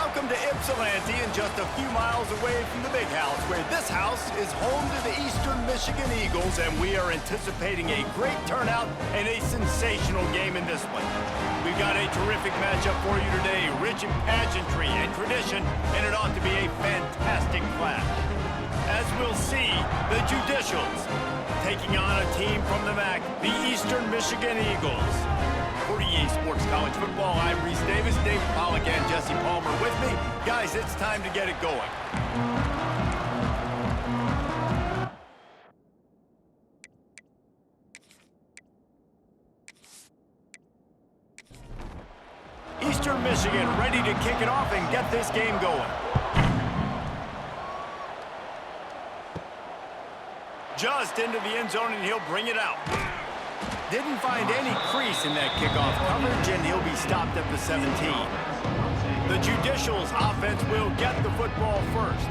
Welcome to Ypsilanti, and just a few miles away from the Big House, where this house is home to the Eastern Michigan Eagles, and we are anticipating a great turnout and a sensational game in this one. We've got a terrific matchup for you today, rich in pageantry and tradition, and it ought to be a fantastic clash. As we'll see, the Judicials taking on a team from the MAC, the Eastern Michigan Eagles. For EA Sports College Football, I'm Reese Davis, David Pollack, and Jesse Palmer with me. Guys, it's time to get it going. Eastern Michigan ready to kick it off and get this game going. Just into the end zone, and he'll bring it out. Didn't find any crease in that kickoff coverage, and he'll be stopped at the 17. The Judicials offense will get the football first.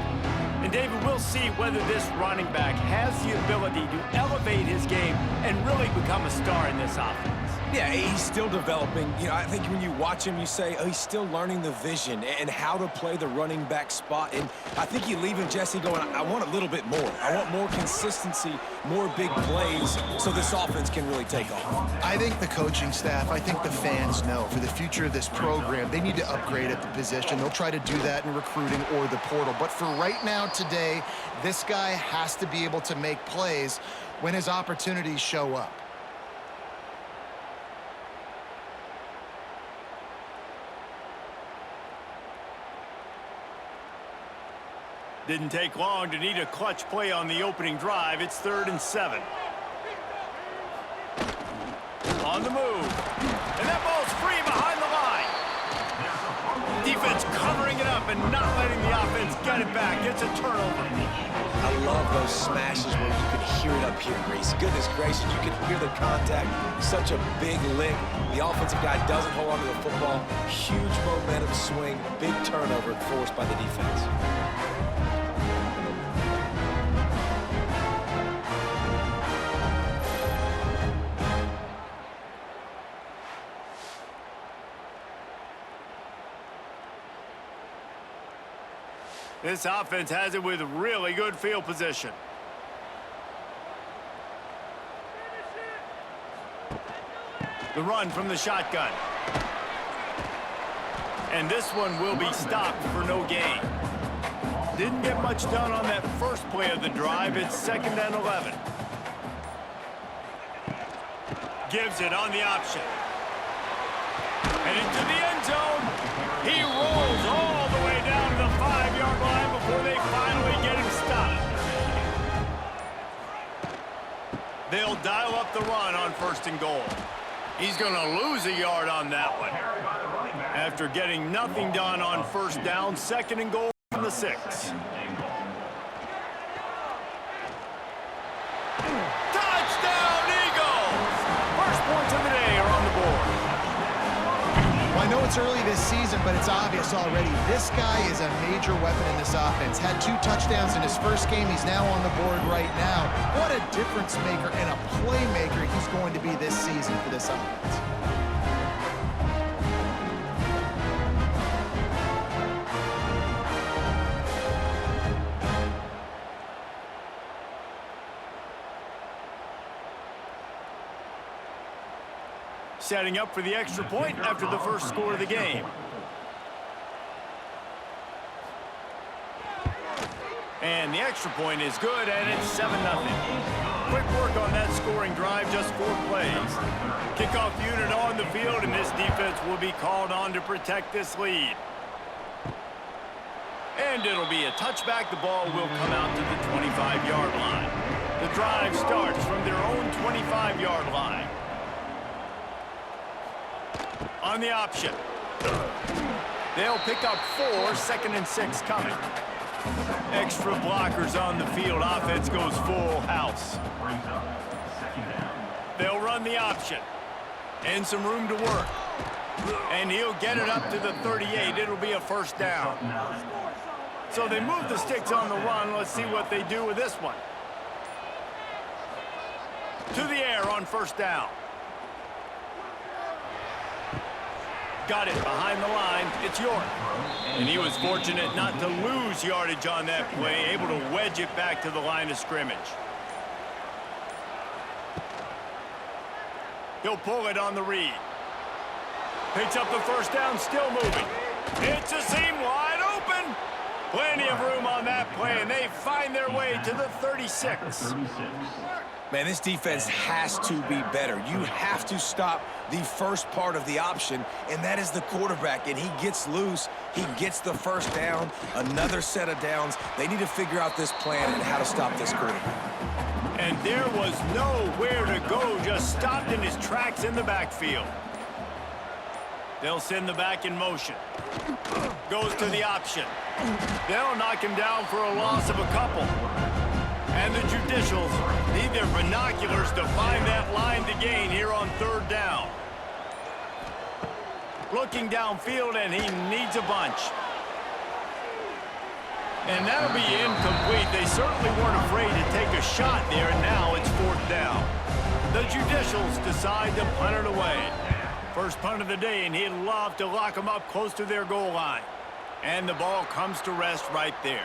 And David, we'll see whether this running back has the ability to elevate his game and really become a star in this offense. Yeah, he's still developing. You know, I think when you watch him, you say, oh, he's still learning the vision and how to play the running back spot. And I think you leave him, Jesse, going, I want a little bit more. I want more consistency, more big plays, so this offense can really take off. I think the coaching staff, I think the fans know for the future of this program, they need to upgrade at the position. They'll try to do that in recruiting or the portal. But for right now, today, this guy has to be able to make plays when his opportunities show up. Didn't take long to need a clutch play on the opening drive. It's 3rd and 7. On the move. And that ball's free behind the line. Defense covering it up and not letting the offense get it back. It's a turnover. I love those smashes where you can hear it up here, Reese. Goodness gracious, you can hear the contact. Such a big lick. The offensive guy doesn't hold on to the football. Huge momentum swing. Big turnover forced by the defense. This offense has it with really good field position. The run from the shotgun. And this one will be stopped for no gain. Didn't get much done on that first play of the drive. It's 2nd and 11. Gives it on the option. And into the end zone. He rolls all the way down to the 5-yard line before they finally get him stopped. They'll dial up the run on 1st and goal. He's going to lose a yard on that one. After getting nothing done on 1st down, 2nd and goal from the 6. Touchdown, Eagles! First points of the day are on the board. I know it's early this season, but it's obvious already. This guy is a major weapon in this offense. Had 2 touchdowns in his first game. He's now on the board right now. What a difference maker and a playmaker he's going to be this season for this offense. Setting up for the extra point after the first score of the game. And the extra point is good, and it's 7-0. Quick work on that scoring drive, just 4 plays. Kickoff unit on the field, and this defense will be called on to protect this lead. And it'll be a touchback. The ball will come out to the 25-yard line. The drive starts from their own 25-yard line. On the option. They'll pick up 4, 2nd and 6 coming. Extra blockers on the field. Offense goes full house. They'll run the option. And some room to work. And he'll get it up to the 38. It'll be a 1st down. So they move the sticks on the run. Let's see what they do with this one. To the air on 1st down. Got it behind the line. It's York. And he was fortunate not to lose yardage on that play, able to wedge it back to the line of scrimmage. He'll pull it on the read. Picks up the first down, still moving. It's a seam wide open. Plenty of room on that play, and they find their way to the 36. Man, this defense has to be better. You have to stop the first part of the option, and that is the quarterback. And he gets loose. He gets the first down, another set of downs. They need to figure out this plan and how to stop this quarterback. And there was nowhere to go, just stopped in his tracks in the backfield. They'll send the back in motion. Goes to the option. They'll knock him down for a loss of a couple. And the Judicials need their binoculars to find that line to gain here on third down. Looking downfield, and he needs a bunch. And that'll be incomplete. They certainly weren't afraid to take a shot there, and now it's fourth down. The Judicials decide to punt it away. First punt of the day, and he'd love to lock them up close to their goal line. And the ball comes to rest right there.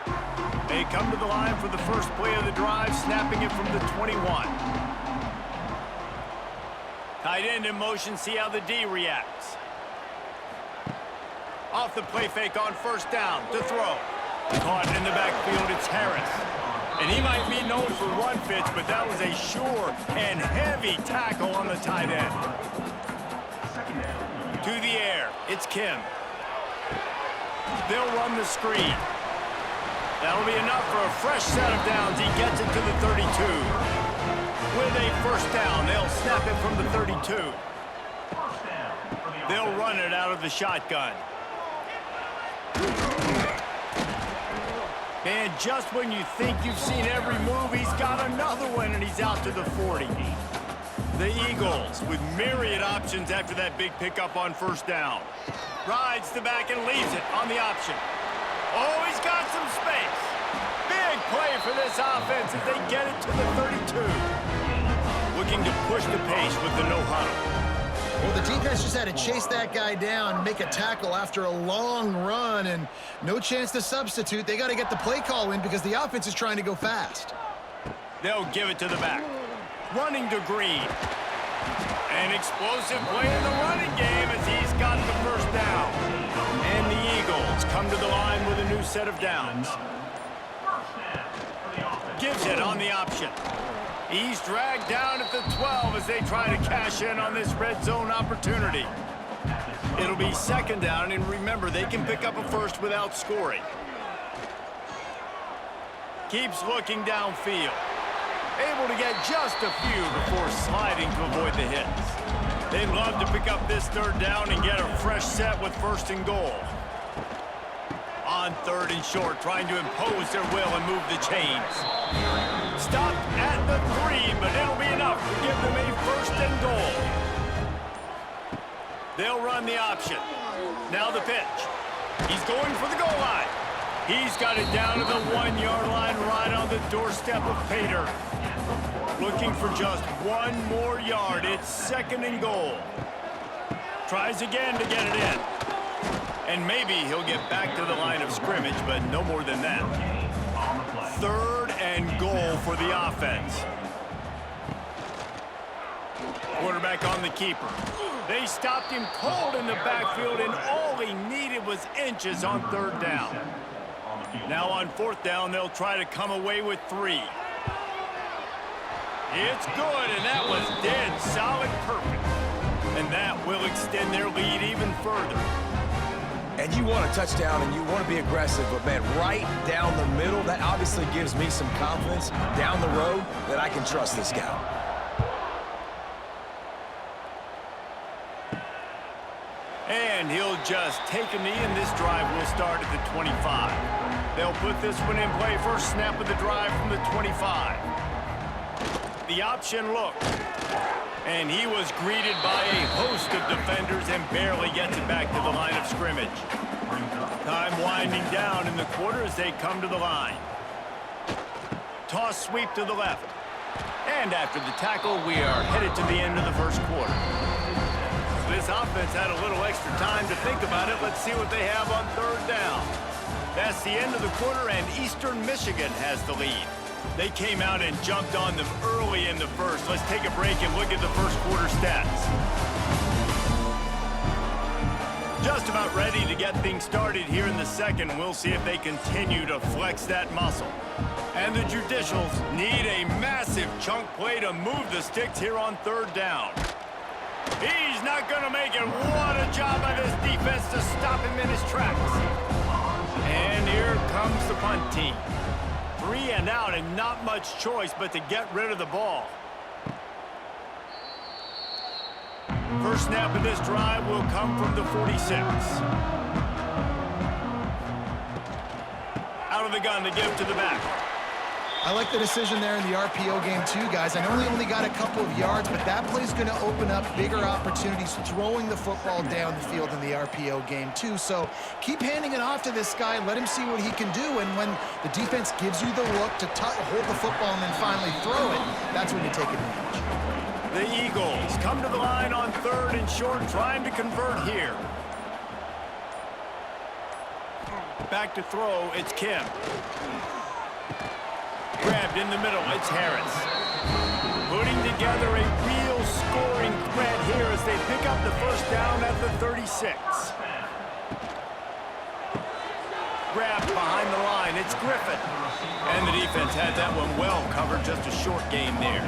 They come to the line for the first play of the drive, snapping it from the 21. Tight end in motion, see how the D reacts. Off the play fake on first down to throw. Caught in the backfield, it's Harris. And he might be known for run fits, but that was a sure and heavy tackle on the tight end. To the air, it's Kim. They'll run the screen. That'll be enough for a fresh set of downs. He gets it to the 32. With a first down, they'll snap it from the 32. They'll run it out of the shotgun. And just when you think you've seen every move, he's got another one, and he's out to the 40. The Eagles with myriad options after that big pickup on first down. Rides the back and leaves it on the option. Oh, he's got some space. Big play for this offense as they get it to the 32. Looking to push the pace with the no huddle. Well, the defense just had to chase that guy down, make a tackle after a long run, and no chance to substitute. They got to get the play call in because the offense is trying to go fast. They'll give it to the back. Running to Green. An explosive play in the running game as he's got the first down. And the Eagles come to the line with a new set of downs. Gives it on the option. He's dragged down at the 12 as they try to cash in on this red zone opportunity. It'll be second down, and remember, they can pick up a first without scoring. Keeps looking downfield. Able to get just a few before sliding to avoid the hits. They'd love to pick up this third down and get a fresh set with first and goal. On third and short, trying to impose their will and move the chains. Stopped at the 3, but it'll be enough to give them a first and goal. They'll run the option. Now the pitch. He's going for the goal line. He's got it down to the 1-yard line right on the doorstep of Pater. Looking for just one more yard. It's second and goal. Tries again to get it in. And maybe he'll get back to the line of scrimmage, but no more than that. Third and goal for the offense. Quarterback on the keeper. They stopped him cold in the backfield, and all he needed was inches on third down. Now on fourth down, they'll try to come away with 3. It's good, and that was dead solid perfect. And that will extend their lead even further. And you want a touchdown, and you want to be aggressive, but, man, right down the middle, that obviously gives me some confidence down the road that I can trust this guy. And he'll just take a knee, and this drive will start at the 25. They'll put this one in play. First snap of the drive from the 25. The option look. And he was greeted by a host of defenders and barely gets it back to the line of scrimmage. Time winding down in the quarter as they come to the line. Toss sweep to the left. And after the tackle, we are headed to the end of the first quarter. This offense had a little extra time to think about it. Let's see what they have on third down. That's the end of the quarter, and Eastern Michigan has the lead. They came out and jumped on them early in the first. Let's take a break and look at the first quarter stats. Just about ready to get things started here in the second. We'll see if they continue to flex that muscle. And the Judicials need a massive chunk play to move the sticks here on third down. He's not going to make it. What a job by this defense to stop him in his tracks. And here comes the punt team. 3 and out, and not much choice but to get rid of the ball. First snap of this drive will come from the 46. Out of the gun to give to the back. I like the decision there in the RPO game too, guys. I know he only got a couple of yards, but that play's going to open up bigger opportunities throwing the football down the field in the RPO game too. So keep handing it off to this guy. Let him see what he can do. And when the defense gives you the look to hold the football and then finally throw it, that's when you take advantage. The Eagles come to the line on third and short, trying to convert here. Back to throw, it's Kim. Grabbed in the middle, it's Harris. Putting together a real scoring threat here as they pick up the first down at the 36. Grabbed behind the line, it's Griffin. And the defense had that one well covered, just a short gain there.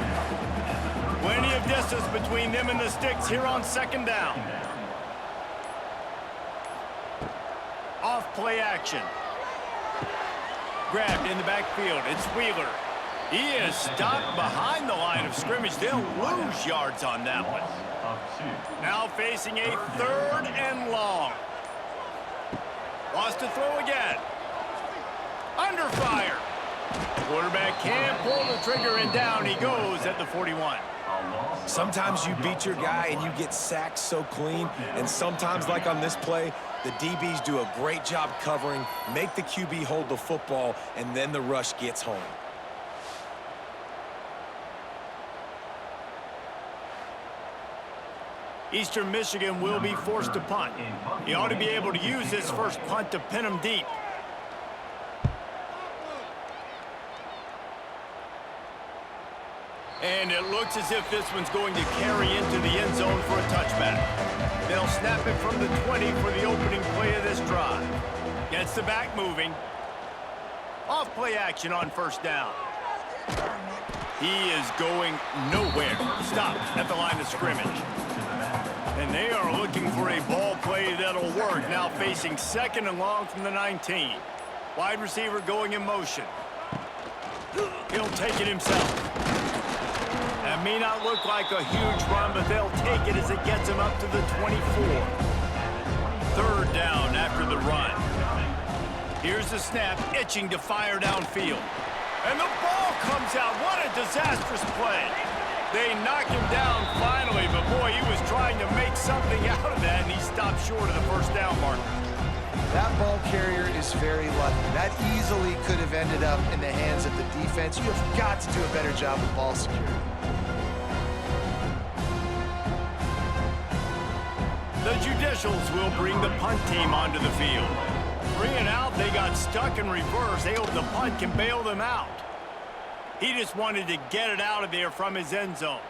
Plenty of distance between them and the sticks here on second down. Off play action. Grabbed in the backfield. It's Wheeler. He is stopped behind the line of scrimmage. They'll lose yards on that one. Now facing a third and long. Wants to throw again. Under fire. Quarterback can't pull the trigger, and down he goes at the 41. Sometimes you beat your guy and you get sacked so clean, and sometimes, like on this play, the DBs do a great job covering, make the QB hold the football, and then the rush gets home. Eastern Michigan will be forced to punt. He ought to be able to use this first punt to pin him deep. And it looks as if this one's going to carry into the end zone for a touchback. They'll snap it from the 20 for the opening play of this drive. Gets the back moving. Off play action on first down. He is going nowhere. Stop at the line of scrimmage. And they are looking for a ball play that'll work. Now facing second and long from the 19. Wide receiver going in motion. He'll take it himself. That may not look like a huge run, but they'll take it as it gets him up to the 24. Third down after the run. Here's the snap, itching to fire downfield. And the ball comes out. What a disastrous play. They knock him down finally, but boy, he was trying to make something out of that, and he stopped short of the first down marker. That ball carrier is very lucky. That easily could have ended up in the hands of the defense. You have got to do a better job with ball security. The Judicials will bring the punt team onto the field. 3 and out, they got stuck in reverse. They hope the punt can bail them out. He just wanted to get it out of there from his end zone.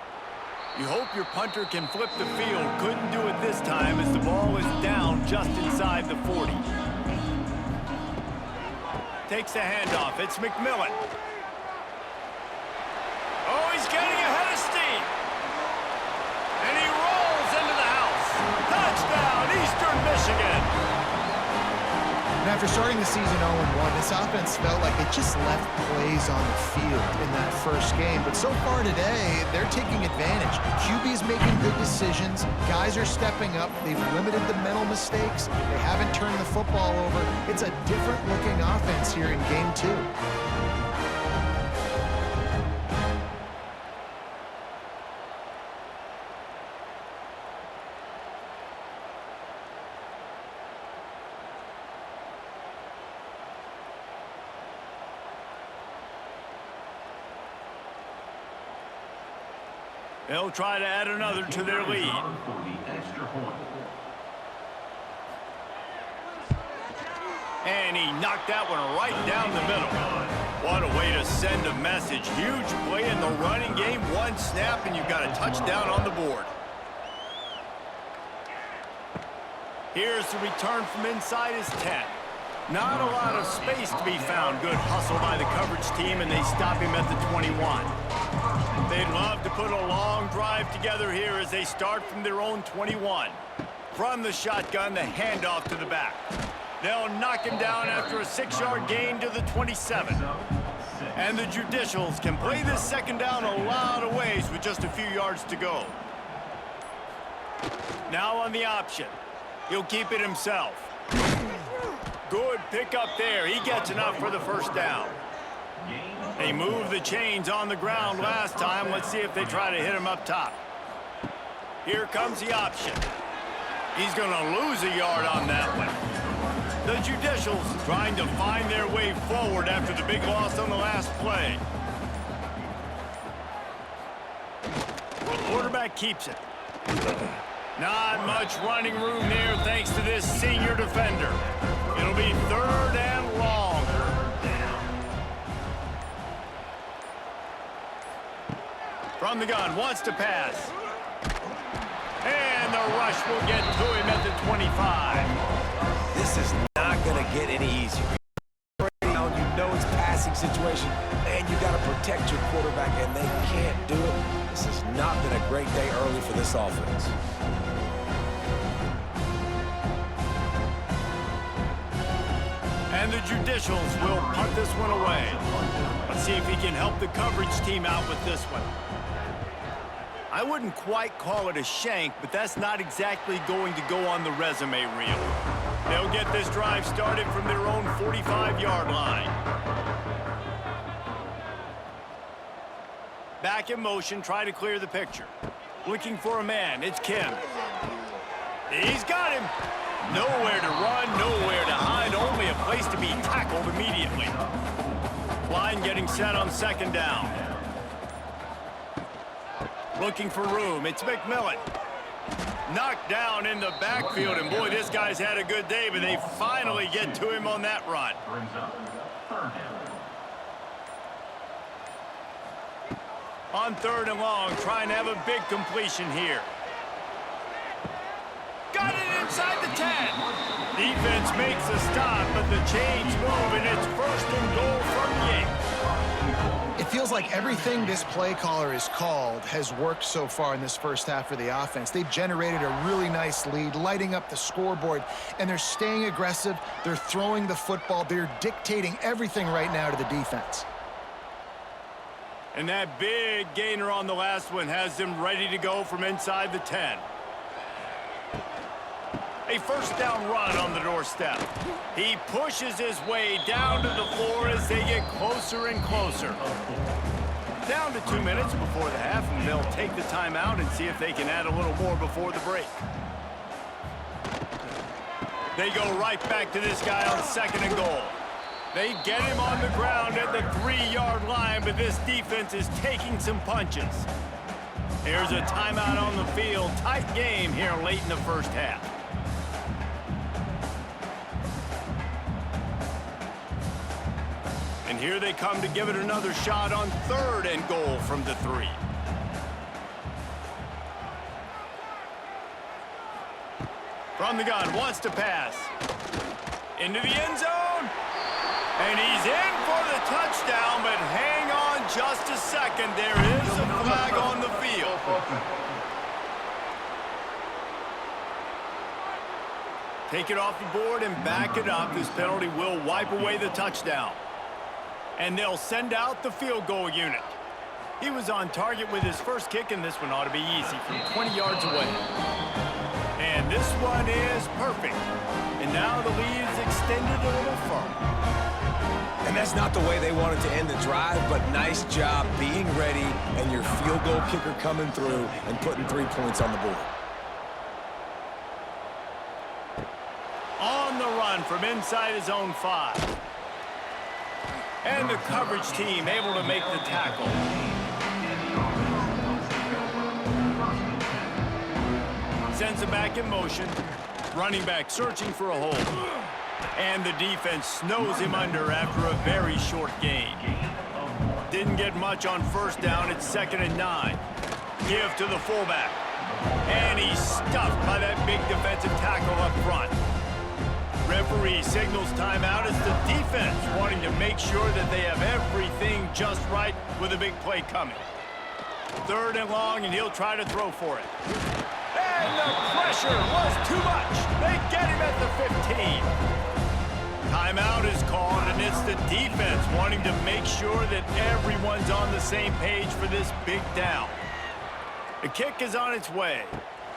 You hope your punter can flip the field. Couldn't do it this time as the ball is down just inside the 40. Takes the handoff. It's McMillan. Oh, he's getting ahead of steam. And he rolls into the house. Touchdown, Eastern Michigan. And after starting the season 0-1, this offense felt like they just left plays on the field in that first game. But so far today, they're taking advantage. QB's making good decisions. Guys are stepping up. They've limited the mental mistakes. They haven't turned the football over. It's a different-looking offense here in Game 2. They'll try to add another to their lead. And he knocked that one right down the middle. What a way to send a message. Huge play in the running game. One snap, and you've got a touchdown on the board. Here's the return from inside his 10. Not a lot of space to be found. Good hustle by the coverage team, and they stop him at the 21. They'd love to put a long drive together here as they start from their own 21. From the shotgun, the handoff to the back. They'll knock him down after a 6-yard gain to the 27. And the Judicials can play this second down a lot of ways with just a few yards to go. Now on the option. He'll keep it himself. Good pickup there. He gets enough for the first down. They moved the chains on the ground last time. Let's see if they try to hit him up top. Here comes the option. He's going to lose a yard on that one. The Judicials trying to find their way forward after the big loss on the last play. The quarterback keeps it. Not much running room there thanks to this senior defender. It'll be 3rd and long. From the gun, wants to pass. And the rush will get to him at the 25. This is not going to get any easier. You know it's passing situation, and you got to protect your quarterback, and they can't do it. This has not been a great day early for this offense. And the Judicials will punt this one away. Let's see if he can help the coverage team out with this one. I wouldn't quite call it a shank, but that's not exactly going to go on the resume reel. They'll get this drive started from their own 45-yard line. Back in motion, try to clear the picture. Looking for a man, it's Kim. He's got him. Nowhere to run, nowhere to hide, only a place to be tackled immediately. Line getting set on second down. Looking for room, it's McMillan. Knocked down in the backfield, and boy, this guy's had a good day, but they finally get to him on that run. On 3rd and long, trying to have a big completion here. Got it inside the 10. Defense makes a stop, but the chains move, and it's 1st and goal from the 8. It feels like everything this play caller has called has worked so far in this first half for the offense. They've generated a really nice lead, lighting up the scoreboard, and they're staying aggressive. They're throwing the football. They're dictating everything right now to the defense. And that big gainer on the last one has them ready to go from inside the 10. A first down run on the doorstep. He pushes his way down to the floor as they get closer and closer. Down to 2 minutes before the half, and they'll take the timeout and see if they can add a little more before the break. They go right back to this guy on 2nd and goal. They get him on the ground at the 3-yard line, but this defense is taking some punches. Here's a timeout on the field. Tight game here late in the first half. And here they come to give it another shot on 3rd and goal from the 3. From the gun, wants to pass. Into the end zone. And he's in for the touchdown, but hang on just a second. There is a flag on the field. Take it off the board and back it up. This penalty will wipe away the touchdown. And they'll send out the field goal unit. He was on target with his first kick, and this one ought to be easy from 20 yards away. And this one is perfect. And now the lead is extended a little further. And that's not the way they wanted to end the drive, but nice job being ready and your field goal kicker coming through and putting 3 points on the board. On the run from inside his own 5. And the coverage team able to make the tackle. sends him back in motion. Running back searching for a hole. And the defense snows him under after a very short gain. Didn't get much on first down. It's 2nd and 9. Give to the fullback. And he's stuffed by that big defensive tackle up front. Referee signals timeout as the defense wanting to make sure that they have everything just right with a big play coming. 3rd and long, and he'll try to throw for it. And the pressure was too much. They get him at the 15. Timeout is called, and it's the defense wanting to make sure that everyone's on the same page for this big down. The kick is on its way.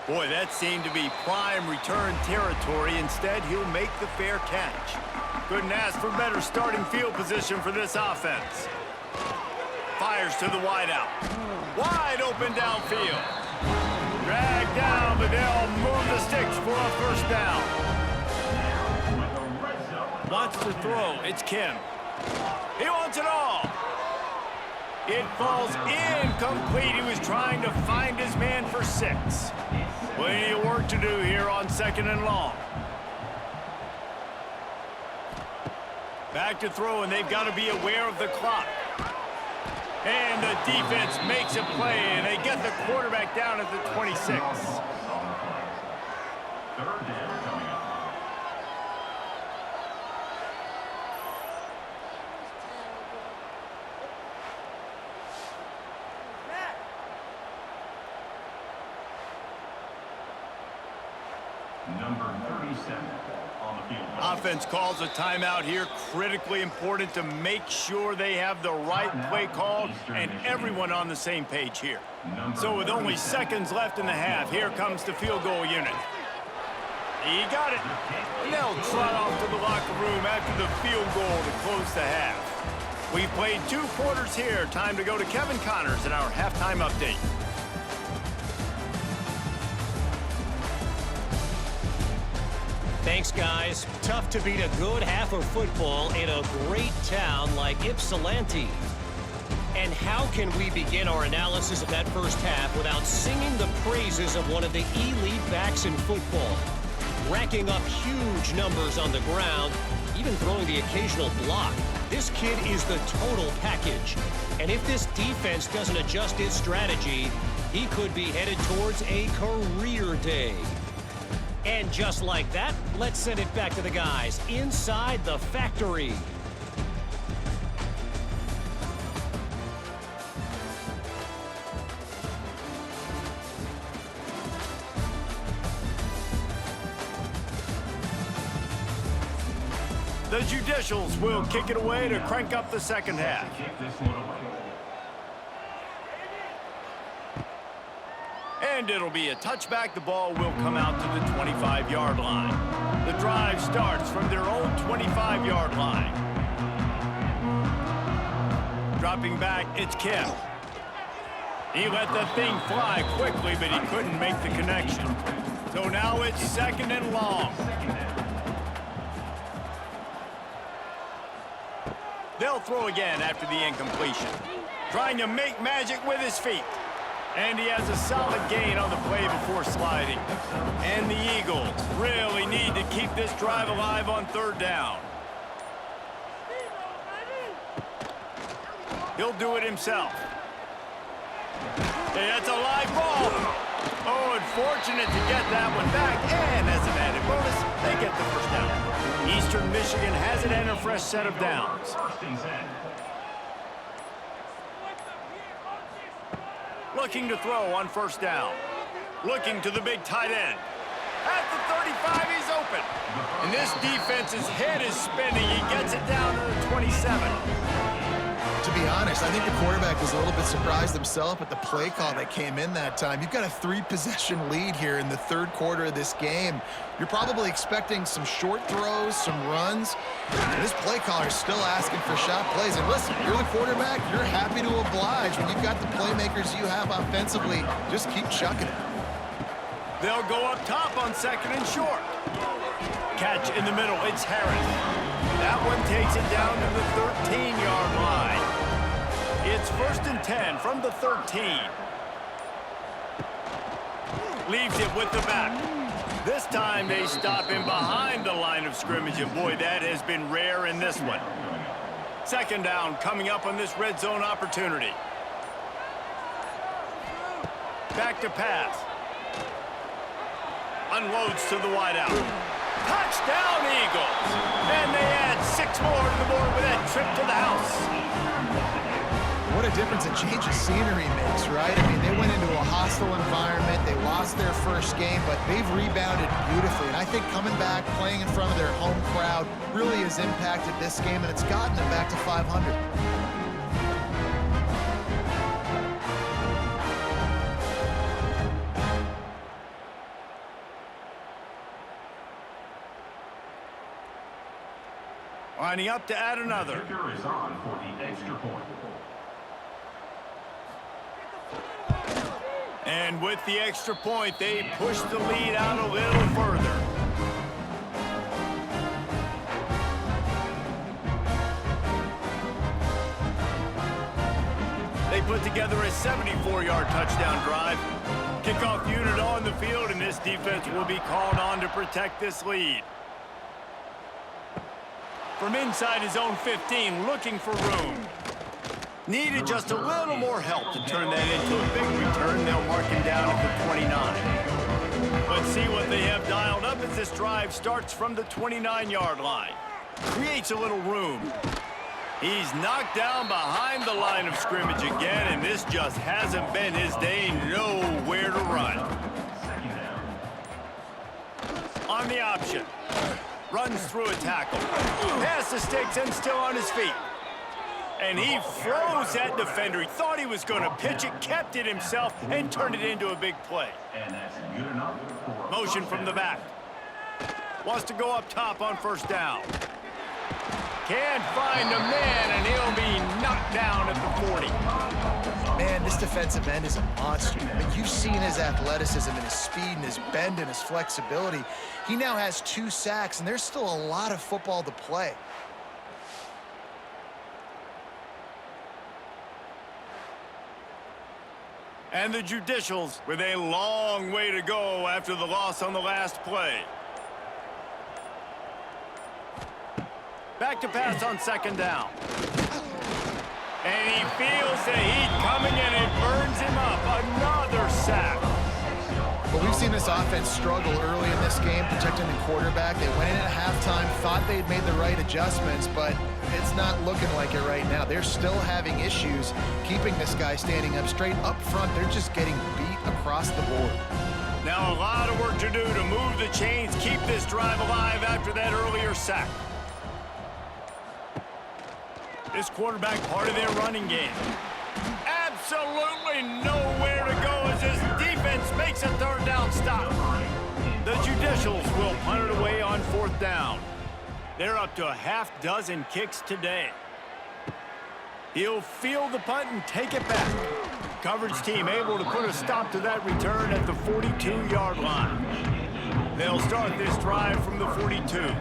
Boy, that seemed to be prime return territory. Instead, he'll make the fair catch. Couldn't ask for better starting field position for this offense. Fires to the wideout. Wide open downfield. Dragged down, but they'll move the sticks for a first down. Wants to throw. It's Kim. He wants it all. It falls incomplete. He was trying to find his man for 6. Plenty of work to do here on 2nd and long. Back to throw, and they've got to be aware of the clock. And the defense makes a play, and they get the quarterback down at the 26. 3rd down coming up. Number 37 on the field. Offense calls a timeout here. Critically important to make sure they have the right play called and everyone on the same page here. So with only seconds left in the half, here comes the field goal unit. He got it. And they'll trot off to the locker room after the field goal to close the half. We've played 2 quarters here. Time to go to Kevin Connors in our halftime update. Thanks, guys. Tough to beat a good half of football in a great town like Ypsilanti. And how can we begin our analysis of that first half without singing the praises of one of the elite backs in football? Racking up huge numbers on the ground, even throwing the occasional block. This kid is the total package. And if this defense doesn't adjust its strategy, he could be headed towards a career day. And just like that, let's send it back to the guys inside the factory. The Judicials will kick it away to crank up the second half. And it'll be a touchback. The ball will come out to the 25-yard line. The drive starts from their own 25-yard line. Dropping back, it's Kim. He let the thing fly quickly, but he couldn't make the connection. So now it's 2nd and long. They'll throw again after the incompletion. Trying to make magic with his feet. And he has a solid gain on the play before sliding. And the Eagles really need to keep this drive alive on 3rd down. He'll do it himself. Hey, that's a live ball. Oh, unfortunate to get that one back. And as an added bonus, they get the first down. Eastern Michigan has it and a fresh set of downs. Looking to throw on 1st down. Looking to the big tight end. At the 35, he's open. And this defense's head is spinning. He gets it down to the 27. To be honest, I think the quarterback was a little bit surprised himself at the play call that came in that time. You've got a 3-possession lead here in the 3rd quarter of this game. You're probably expecting some short throws, some runs. And this play caller is still asking for shot plays. And listen, you're the quarterback. You're happy to oblige. When you've got the playmakers you have offensively, just keep chucking it. They'll go up top on 2nd and short. Catch in the middle. It's Harris. That one takes it down to the 13-yard line. It's 1st and 10 from the 13. Leaves it with the back. This time they stop him behind the line of scrimmage, and boy, that has been rare in this one. Second down coming up on this red zone opportunity. Back to pass. Unloads to the wideout. Touchdown, Eagles! And they add 6 more to the board with that trip to the house. What a difference a change of scenery makes, right? I mean, they went into a hostile environment. They lost their first game, but they've rebounded beautifully. And I think coming back, playing in front of their home crowd really has impacted this game, and it's gotten them back to 500. Lining up to add another. Kicker is on for the extra point. And with the extra point, they push the lead out a little further. They put together a 74-yard touchdown drive. Kickoff unit on the field, and this defense will be called on to protect this lead. From inside his own 15, looking for room. Needed just a little more help to turn that into a big return. They'll mark him down at the 29. Let's see what they have dialed up as this drive starts from the 29-yard line. Creates a little room. He's knocked down behind the line of scrimmage again, and this just hasn't been his day. Nowhere to run. On the option. Runs through a tackle. Past the sticks and still on his feet. And he froze that defender. He thought he was going to pitch it, kept it himself, and turned it into a big play. And that's good enough for Motion from the back. Wants to go up top on first down. Can't find a man, and he'll be knocked down at the 40. Man, this defensive end is a monster. I mean, you've seen his athleticism and his speed and his bend and his flexibility. He now has 2 sacks, and there's still a lot of football to play. And the Judicials with a long way to go after the loss on the last play. Back to pass on second down. And he feels the heat coming, and it burns him up. Another sack. But we've seen this offense struggle early in this game, protecting the quarterback. They went in at halftime, thought they'd made the right adjustments, but it's not looking like it right now. They're still having issues keeping this guy standing up straight. Up front, they're just getting beat across the board. Now a lot of work to do to move the chains, keep this drive alive after that earlier sack. This quarterback part of their running game. Absolutely nowhere to go as this defense makes a third down stop. The Judicials will punt it away on fourth down. They're up to a half-dozen kicks today. He'll field the punt and take it back. Coverage team able to put a stop to that return at the 42-yard line. They'll start this drive from the 42.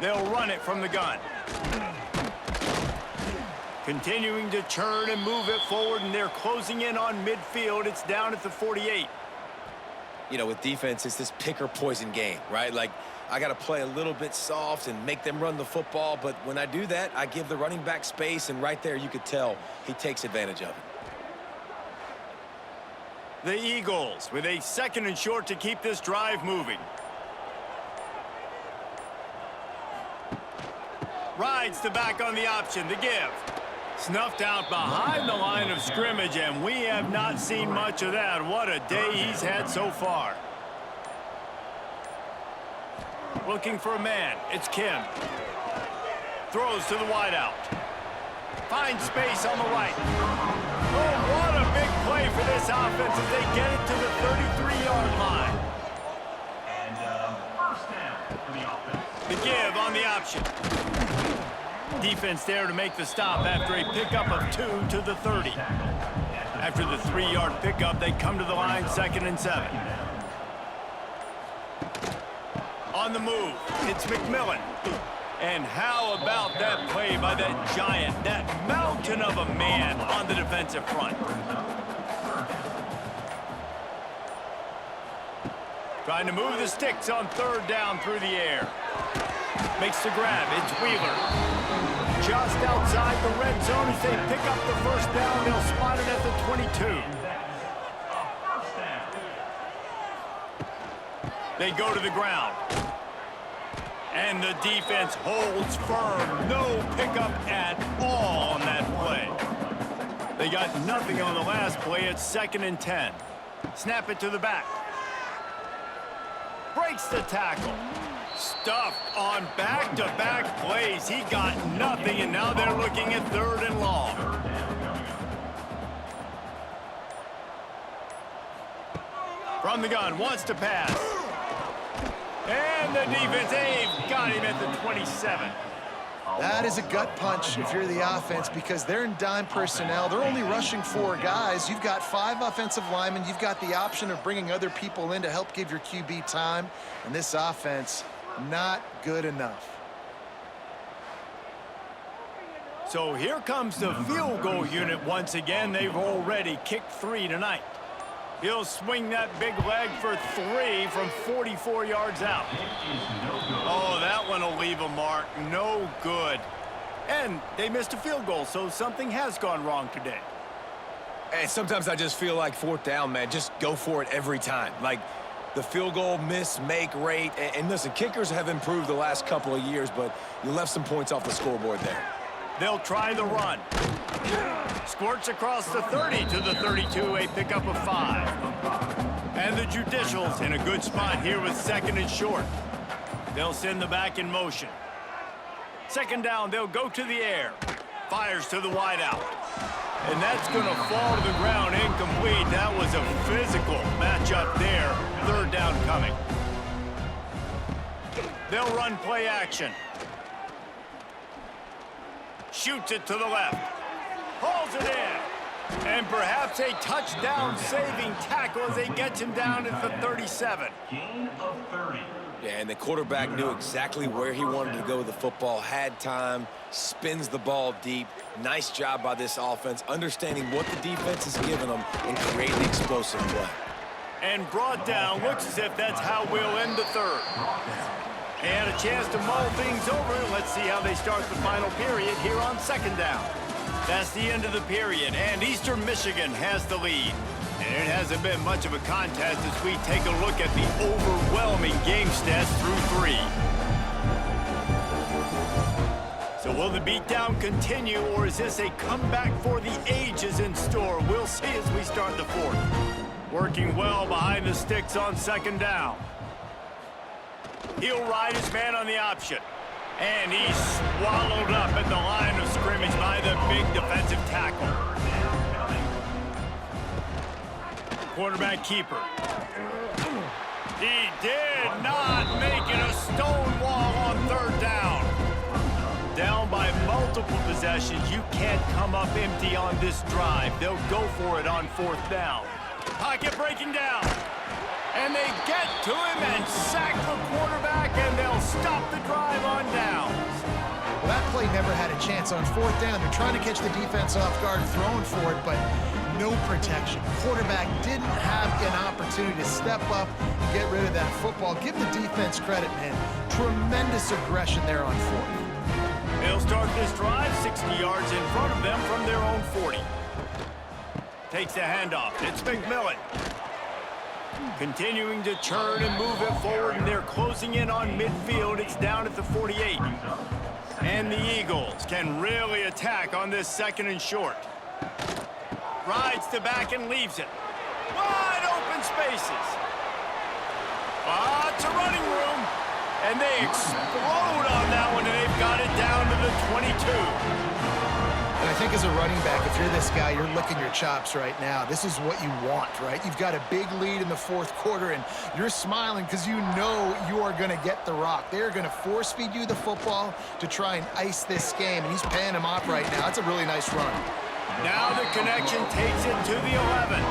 They'll run it from the gun. Continuing to churn and move it forward, and they're closing in on midfield. It's down at the 48. You know, with defense, it's this pick or poison game, right? Like, I got to play a little bit soft and make them run the football, but when I do that, I give the running back space, and right there you could tell he takes advantage of it. The Eagles with a second and short to keep this drive moving. Rides the back on the option, the give. Snuffed out behind the line of scrimmage, and we have not seen much of that. What a day he's had so far. Looking for a man, it's Kim. Throws to the wideout. Finds space on the right. Oh, what a big play for this offense as they get it to the 33-yard line. And first down for the offense. The give on the option. Defense there to make the stop after a pickup of 2 to the 30. After the 3-yard pickup, they come to the line 2nd and 7. On the move, it's McMillan. And how about that play by that giant, that mountain of a man on the defensive front? Trying to move the sticks on third down through the air. Makes the grab. It's Wheeler. Just outside the red zone as they pick up the first down. They'll spot it at the 22. They go to the ground. And the defense holds firm. No pickup at all on that play. They got nothing on the last play. It's 2nd and 10. Snap it to the back. Breaks the tackle. Stuffed on back-to-back plays. He got nothing, and now they're looking at 3rd and long. From the gun, wants to pass. And the defense, they've got him at the 27. That is a gut punch if you're the offense because they're in dime personnel. They're only rushing 4 guys. You've got 5 offensive linemen. You've got the option of bringing other people in to help give your QB time. And this offense, not good enough. So here comes the field goal unit once again. They've already kicked 3 tonight. He'll swing that big leg for 3 from 44 yards out. Oh, that one will leave a mark. No good. And they missed a field goal, so something has gone wrong today. And sometimes I just feel like 4th down, man, just go for it every time. Like the field goal miss-make rate. And listen, kickers have improved the last couple of years, but you left some points off the scoreboard there. They'll try the run. Squirts across the 30 to the 32, a pickup of 5. And the Judicials in a good spot here with 2nd and short. They'll send the back in motion. 2nd down, they'll go to the air. Fires to the wideout. And that's going to fall to the ground incomplete. That was a physical matchup there. 3rd down coming. They'll run play action. Shoots it to the left. Pulls it in. And perhaps a touchdown-saving tackle as they get him down at the 37. Gain of 30. Yeah, and the quarterback knew exactly where he wanted to go with the football, had time, spins the ball deep. Nice job by this offense, understanding what the defense is giving them and creating explosive play. And brought down. Looks as if that's how we'll end the 3rd. And a chance to mull things over. Let's see how they start the final period here on 2nd down. That's the end of the period, and Eastern Michigan has the lead. And it hasn't been much of a contest as we take a look at the overwhelming game stats through 3. So will the beatdown continue, or is this a comeback for the ages in store? We'll see as we start the 4th. Working well behind the sticks on 2nd down. He'll ride his man on the option. And he's swallowed up at the line of scrimmage by the big defensive tackle. Quarterback keeper. He did not make it a stone wall on 3rd down. Down by multiple possessions. You can't come up empty on this drive. They'll go for it on 4th down. Pocket breaking down. And they get to him and sack the quarterback, and they'll stop the drive on downs. Well, that play never had a chance on 4th down. They're trying to catch the defense off guard, throwing for it, but no protection. Quarterback didn't have an opportunity to step up and get rid of that football. Give the defense credit, man. Tremendous aggression there on 4th. They'll start this drive 60 yards in front of them from their own 40. Takes the handoff. It's McMillan. Continuing to churn and move it forward, and they're closing in on midfield. It's down at the 48. And the Eagles can really attack on this 2nd and short. Rides the back and leaves it. Wide open spaces. Lots of running room. And they explode on that one, and they've got it down to the 22. And I think as a running back, if you're this guy, you're licking your chops right now. This is what you want, right? You've got a big lead in the 4th quarter, and you're smiling because you know you are going to get the rock. They're going to force-feed you the football to try and ice this game, and he's paying him off right now. That's a really nice run. Now the connection takes it to the 11.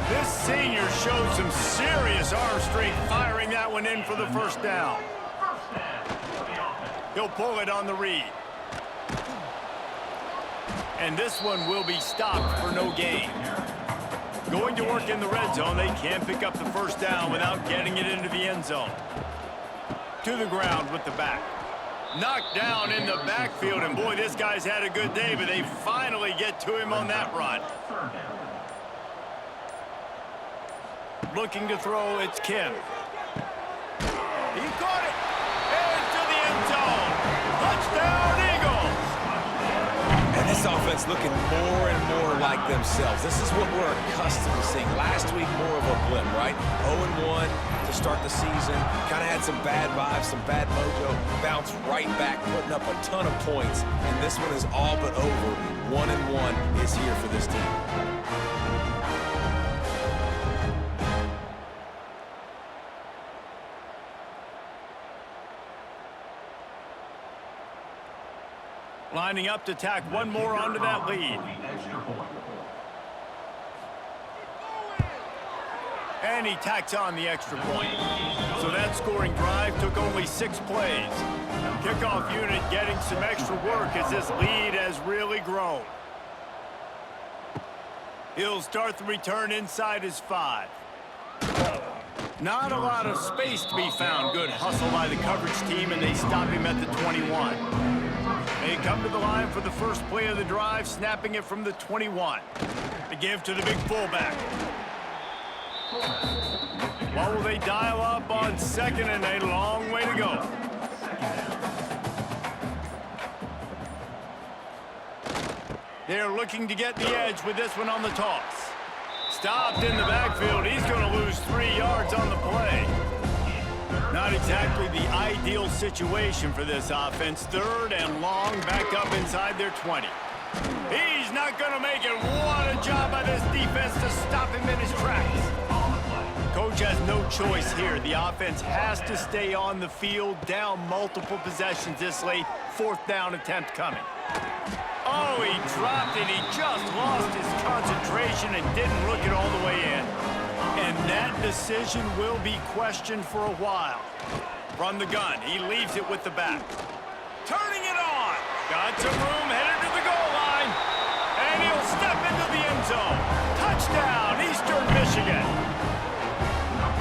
This senior showed some serious arm strength firing that one in for the 1st down. He'll pull it on the read. And this one will be stopped for no gain. Going to work in the red zone, they can't pick up the first down without getting it into the end zone. To the ground with the back. Knocked down in the backfield, and boy, this guy's had a good day, but they finally get to him on that run. Looking to throw, it's Kim. He caught it. Into the end zone. Touchdown, Eagles. And this offense looking more and more like themselves. This is what we're accustomed to seeing. Last week, more of a blip, right? 0-1 to start the season. Kind of had some bad vibes, some bad mojo. Bounced right back, putting up a ton of points. And this one is all but over. 1-1 is here for this team. Lining up to tack one more onto that lead. And he tacks on the extra point. So that scoring drive took only 6 plays. Kickoff unit getting some extra work as this lead has really grown. He'll start the return inside his 5. Not a lot of space to be found. Good hustle by the coverage team, and they stop him at the 21. They come to the line for the first play of the drive, snapping it from the 21. The give to the big fullback. What will they dial up on second, and a long way to go. They're looking to get the edge with this one on the toss. Stopped in the backfield. He's going to lose 3 yards on the play. Not exactly the ideal situation for this offense. 3rd and long, back up inside their 20. He's not going to make it. What a job by this defense to stop him in his tracks. Coach has no choice here. The offense has to stay on the field, down multiple possessions this late. 4th down attempt coming. Oh, he dropped it. He just lost his concentration and didn't look it all the way in. And that decision will be questioned for a while. From the gun, he leaves it with the back. Turning it on. Got some room, headed to the goal line. And he'll step into the end zone. Touchdown, Eastern Michigan.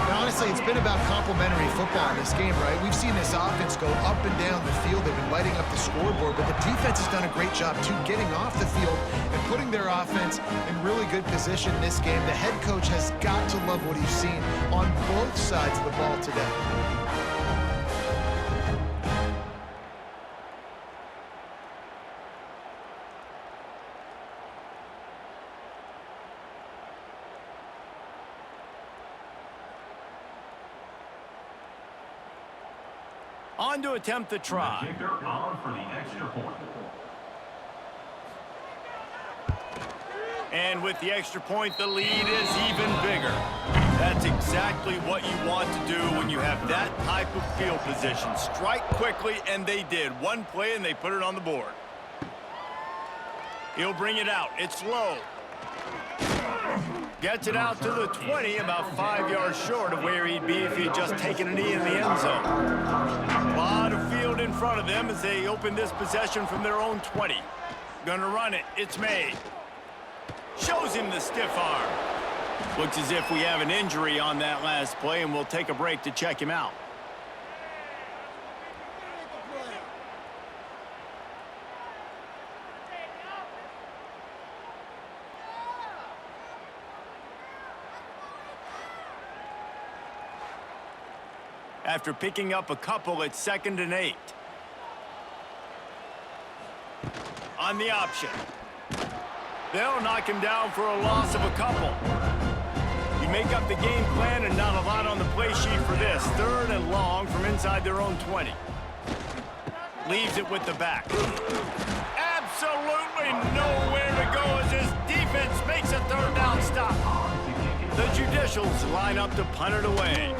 Now, honestly, it's been about complementary football in this game, right? We've seen this offense go up and down the field. They've been lighting up the scoreboard, but the defense has done a great job, too, getting off the field and putting their offense in really good position in this game. The head coach has got to love what he's seen on both sides of the ball today. On to attempt the try. The kicker on for the extra point. And with the extra point, the lead is even bigger. That's exactly what you want to do when you have that type of field position. Strike quickly, and they did. One play, and they put it on the board. He'll bring it out. It's low. Gets it out to the 20, about 5 yards short of where he'd be if he'd just taken a knee in the end zone. A lot of field in front of them as they open this possession from their own 20. Gonna run it. It's made. Shows him the stiff arm. Looks as if we have an injury on that last play, and we'll take a break to check him out. After picking up a couple, it's 2nd and 8. On the option. They'll knock him down for a loss of a couple. You make up the game plan and not a lot on the play sheet for this. 3rd and long from inside their own 20. Leaves it with the back. Absolutely nowhere to go as his defense makes a 3rd down stop. The Judicials line up to punt it away.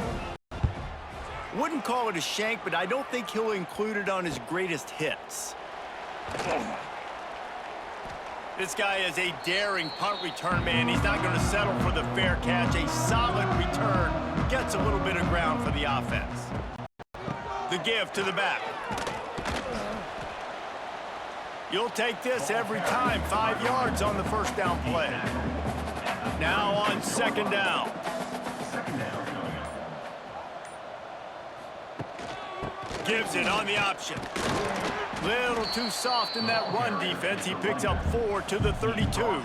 Wouldn't call it a shank, but I don't think he'll include it on his greatest hits. This guy is a daring punt return man. He's not going to settle for the fair catch. A solid return gets a little bit of ground for the offense. The give to the back. You'll take this every time. 5 yards on the 1st down play. Now on second down. Second down coming up. Gives it on the option. Little too soft in that run defense. He picks up 4 to the 32.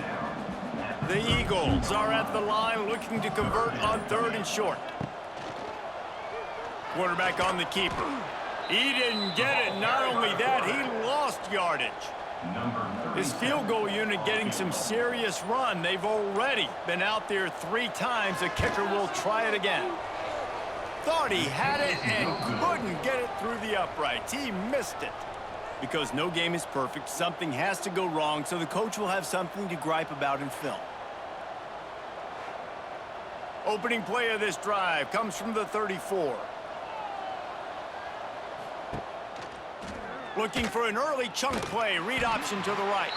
The Eagles are at the line looking to convert on 3rd and short. Quarterback on the keeper. He didn't get it. Not only that, he lost yardage. His field goal unit getting some serious run. They've already been out there 3 times. The kicker will try it again. Thought he had it and couldn't get it through the uprights. He missed it. Because no game is perfect, something has to go wrong, so the coach will have something to gripe about in film. Opening play of this drive comes from the 34. Looking for an early chunk play, read option to the right.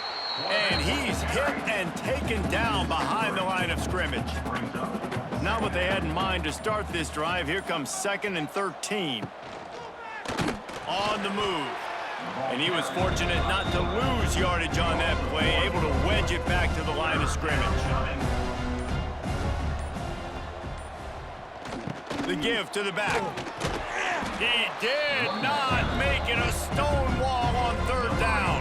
And he's hit and taken down behind the line of scrimmage. Not what they had in mind to start this drive. Here comes 2nd and 13. On the move. And he was fortunate not to lose yardage on that play, able to wedge it back to the line of scrimmage. The give to the back. He did not make it a stone wall on 3rd down.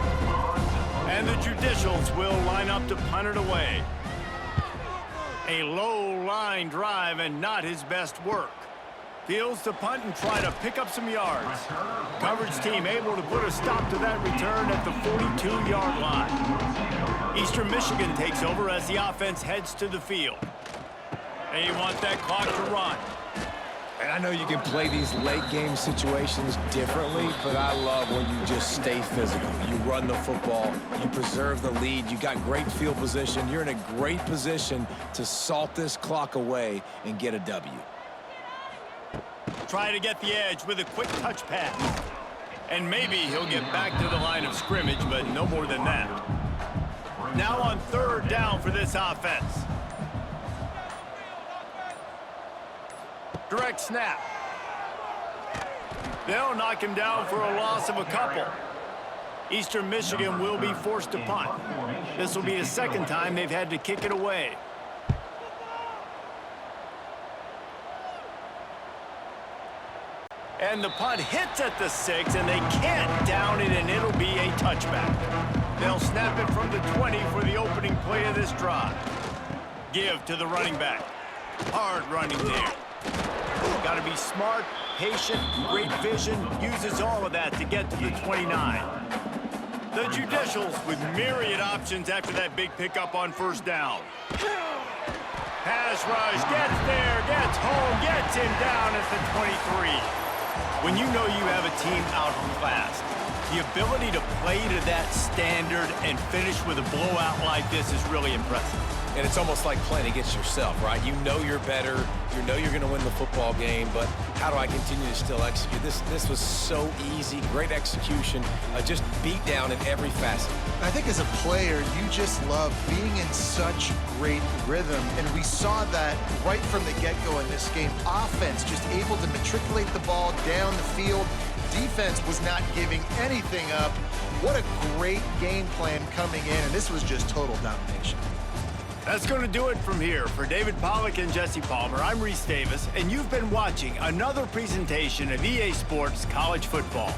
And the Judicials will line up to punt it away. A low line drive and not his best work. Fields to punt and try to pick up some yards. Coverage team able to put a stop to that return at the 42-yard line. Eastern Michigan takes over as the offense heads to the field. They want that clock to run. And I know you can play these late game situations differently, but I love when you just stay physical. You run the football, you preserve the lead, you got great field position. You're in a great position to salt this clock away and get a W. Try to get the edge with a quick touch pass. And maybe he'll get back to the line of scrimmage, but no more than that. Now on 3rd down for this offense. Direct snap. They'll knock him down for a loss of a couple. Eastern Michigan will be forced to punt. This will be the 2nd time they've had to kick it away. And the punt hits at the 6, and they can't down it, and it'll be a touchback. They'll snap it from the 20 for the opening play of this drive. Give to the running back. Hard running there. Got to be smart, patient, great vision, uses all of that to get to the 29. The Judicials with myriad options after that big pickup on 1st down. Pass rush, gets there, gets home, gets him down at the 23. When you know you have a team outclassed, the ability to play to that standard and finish with a blowout like this is really impressive. And it's almost like playing against yourself, right? You know you're better. You know you're going to win the football game, but how do I continue to still execute? This was so easy, great execution, just beat down in every facet. I think as a player, you just love being in such great rhythm, and we saw that right from the get-go in this game. Offense just able to matriculate the ball down the field. Defense was not giving anything up. What a great game plan coming in, and this was just total domination. That's going to do it from here. For David Pollack and Jesse Palmer, I'm Reese Davis, and you've been watching another presentation of EA Sports College Football.